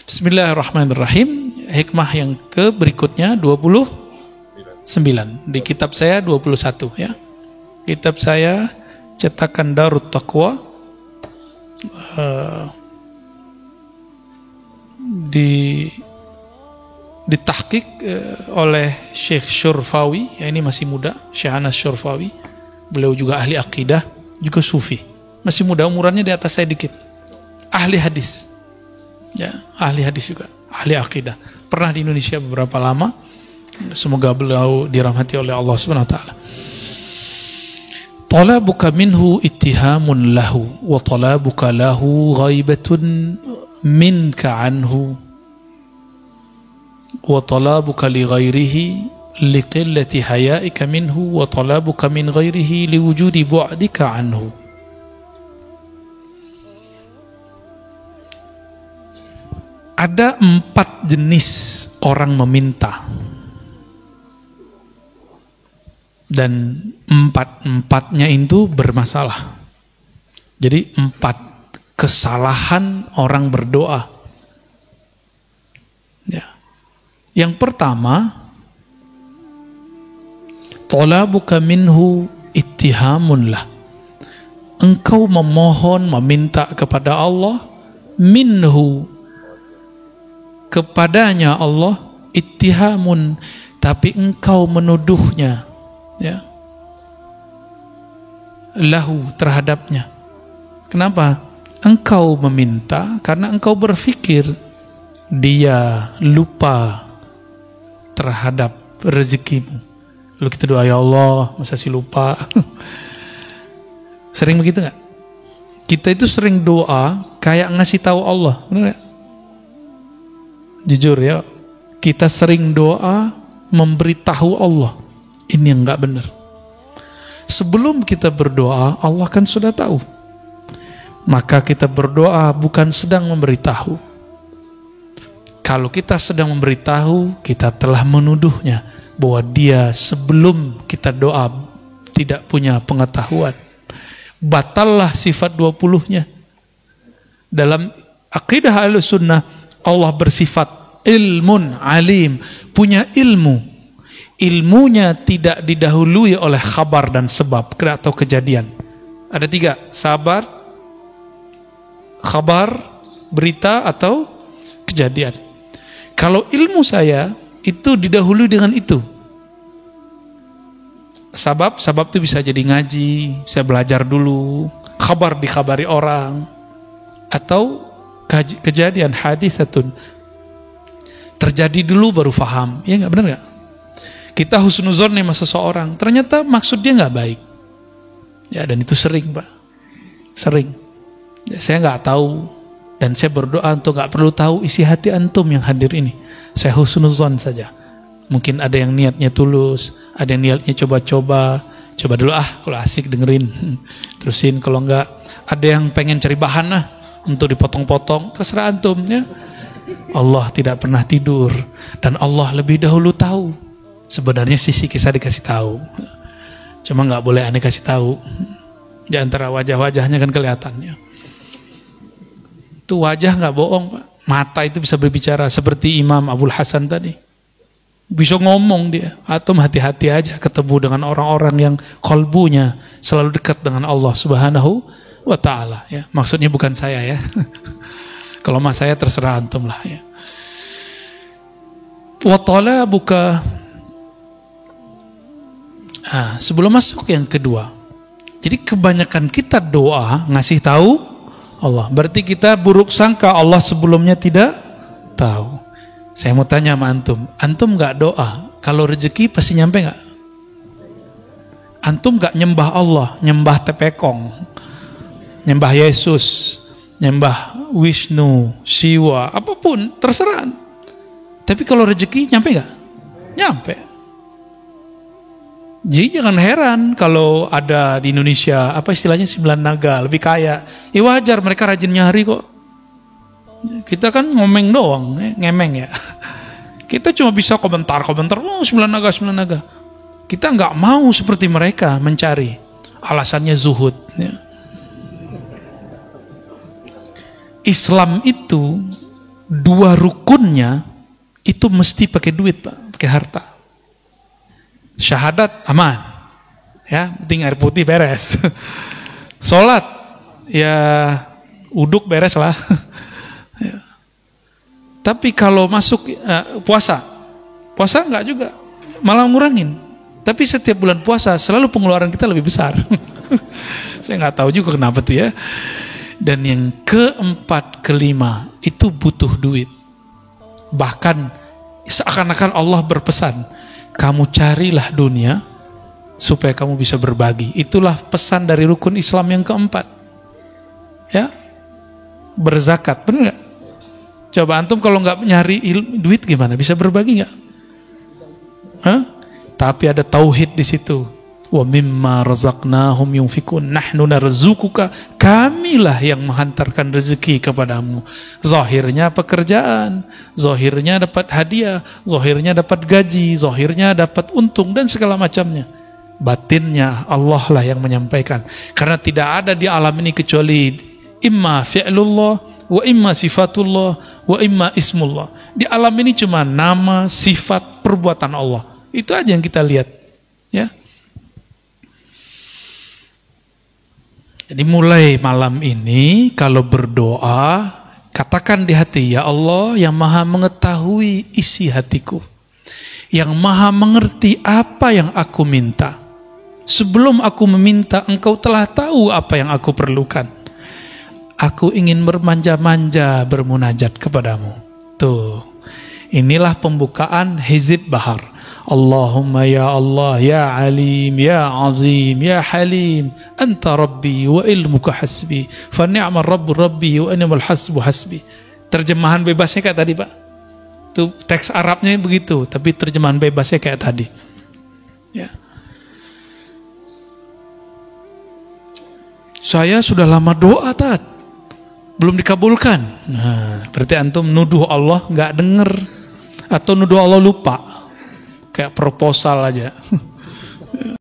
Bismillahirrahmanirrahim. Hikmah yang ke berikutnya 29. Di kitab saya 21 ya. Kitab saya cetakan Darut Taqwa, ditahqiq oleh Syekh Syurfawi, ya ini masih muda, Syekh Anas Syurfawi. Beliau juga ahli akidah, juga sufi. Masih muda, umurannya di atas saya dikit. Ahli hadis. Ya, ahli hadis juga, ahli akidah. Pernah di Indonesia beberapa lama. Semoga beliau dirahmati oleh Allah Subhanahu wa taala. Talabuka minhu ittihamun lahu wa talabuka lahu ghaibatun minka anhu wa talabuka li ghairihi liqillati hayaika minhu wa talabuka min ghairihi liwujudi bu'dika anhu. Ada 4 jenis orang meminta, dan 4-4-nya itu bermasalah. Jadi 4 kesalahan orang berdoa. Ya. Yang pertama, talabuka minhu ittihamun lah. Engkau memohon, meminta kepada Allah, minhu, kepadanya Allah, ittihamun, tapi engkau menuduhnya, ya, lahu, terhadapnya. Kenapa? Engkau meminta karena engkau berpikir dia lupa terhadap rezekimu. Lalu kita doa, ya Allah, masa sih lupa? Sering begitu nggak? Kita itu sering doa kayak ngasih tahu Allah, benar nggak? Jujur ya, kita sering doa memberitahu Allah ini yang nggak benar. Sebelum kita berdoa, Allah kan sudah tahu. Maka kita berdoa bukan sedang memberitahu. Kalau kita sedang memberitahu, kita telah menuduhnya bahwa dia sebelum kita doa tidak punya pengetahuan. Batallah sifat 20-nya. Dalam akidah Ahlussunnah, Allah bersifat ilmun alim, punya ilmu. Ilmunya tidak didahului oleh khabar dan sebab atau kejadian. Ada 3, sabar, khabar, berita atau kejadian. Kalau ilmu saya itu didahului dengan itu. Sabab itu bisa jadi ngaji, saya belajar dulu, khabar dikhabari orang, atau kejadian hadisatun, terjadi dulu baru faham. Ya nggak, benar nggak? Kita husnuzon nih sama seseorang, ternyata maksud dia nggak baik. Ya, dan itu sering, Pak, sering. Ya, saya nggak tahu, dan saya berdoa untuk nggak perlu tahu isi hati antum yang hadir ini. Saya husnuzon saja. Mungkin ada yang niatnya tulus, ada yang niatnya coba dulu, kalau asik dengerin, terusin. Kalau nggak, ada yang pengen cari bahan untuk dipotong-potong, terserah antum ya. Allah tidak pernah tidur, dan Allah lebih dahulu tahu. Sebenarnya sisi kisah dikasih tahu, cuma nggak boleh aneh kasih tahu. Di antara wajah-wajahnya kan kelihatannya. Itu wajah nggak bohong, Pak. Mata itu bisa berbicara, seperti Imam Abul Hasan tadi. Bisa ngomong dia. Atom hati-hati aja ketemu dengan orang-orang yang kolbunya selalu dekat dengan Allah Subhanahu wa ta'ala ya. Maksudnya bukan saya ya. Kalau mas saya terserah antum lah ya. Wa talabuka. Sebelum masuk yang kedua. Jadi kebanyakan kita doa ngasih tahu Allah. Berarti kita buruk sangka Allah sebelumnya tidak tahu. Saya mau tanya sama antum nggak doa kalau rezeki pasti nyampe nggak? Antum nggak nyembah Allah, nyembah tepekong, nyembah Yesus, nyembah Wisnu, Siwa, apapun terserah. Tapi kalau rezeki nyampe nggak? Nyampe. Jadi jangan heran kalau ada di Indonesia apa istilahnya 9 naga lebih kaya. Ya wajar, mereka rajin nyari kok. Kita kan ngomeng doang, ngemeng ya. Kita cuma bisa komentar-komentar, 9 naga. Kita nggak mau seperti mereka mencari. Alasannya zuhud. Ya. Islam itu 2 dua rukunnya itu mesti pakai duit, Pak, pakai harta. Syahadat aman, ya, penting air putih beres. Sholat, ya uduk beres lah. Ya. Tapi kalau masuk puasa enggak juga, malah ngurangin. Tapi setiap bulan puasa selalu pengeluaran kita lebih besar. Saya nggak tahu juga kenapa tuh ya. Dan yang keempat, kelima itu butuh duit. Bahkan seakan-akan Allah berpesan, kamu carilah dunia supaya kamu bisa berbagi. Itulah pesan dari rukun Islam yang keempat. Ya, berzakat, benar nggak? Coba antum kalau nggak nyari duit gimana? Bisa berbagi nggak? Tapi ada tauhid di situ. Wa mimma razaqnahum yunfikun, nahnu narzuquka, kamilah yang menghantarkan rezeki kepadamu. Zahirnya pekerjaan, zahirnya dapat hadiah, zahirnya dapat gaji, zahirnya dapat untung dan segala macamnya. Batinnya Allah lah yang menyampaikan. Karena tidak ada di alam ini kecuali imma fi'lullah wa imma sifatullah wa imma ismullah. Di alam ini cuma nama, sifat, perbuatan Allah. Itu aja yang kita lihat, ya. Jadi mulai malam ini kalau berdoa, katakan di hati, ya Allah yang maha mengetahui isi hatiku, yang maha mengerti apa yang aku minta. Sebelum aku meminta, engkau telah tahu apa yang aku perlukan. Aku ingin bermanja-manja bermunajat kepadamu. Tuh, inilah pembukaan Hizib Bahar. Allahumma ya Allah, ya Alim, ya Azim, ya Halim, Anta Rabbi wa ilmuka hasbi, fa ni'mal Rabbu Rabbi wa ni'mal hasbu hasbi. Terjemahan bebasnya kayak tadi, Pak. Itu teks Arabnya begitu, tapi terjemahan bebasnya kayak tadi. Ya. Saya sudah lama doa, Tat, belum dikabulkan. Nah, berarti antum nuduh Allah nggak denger, atau nuduh Allah lupa. Kayak proposal aja.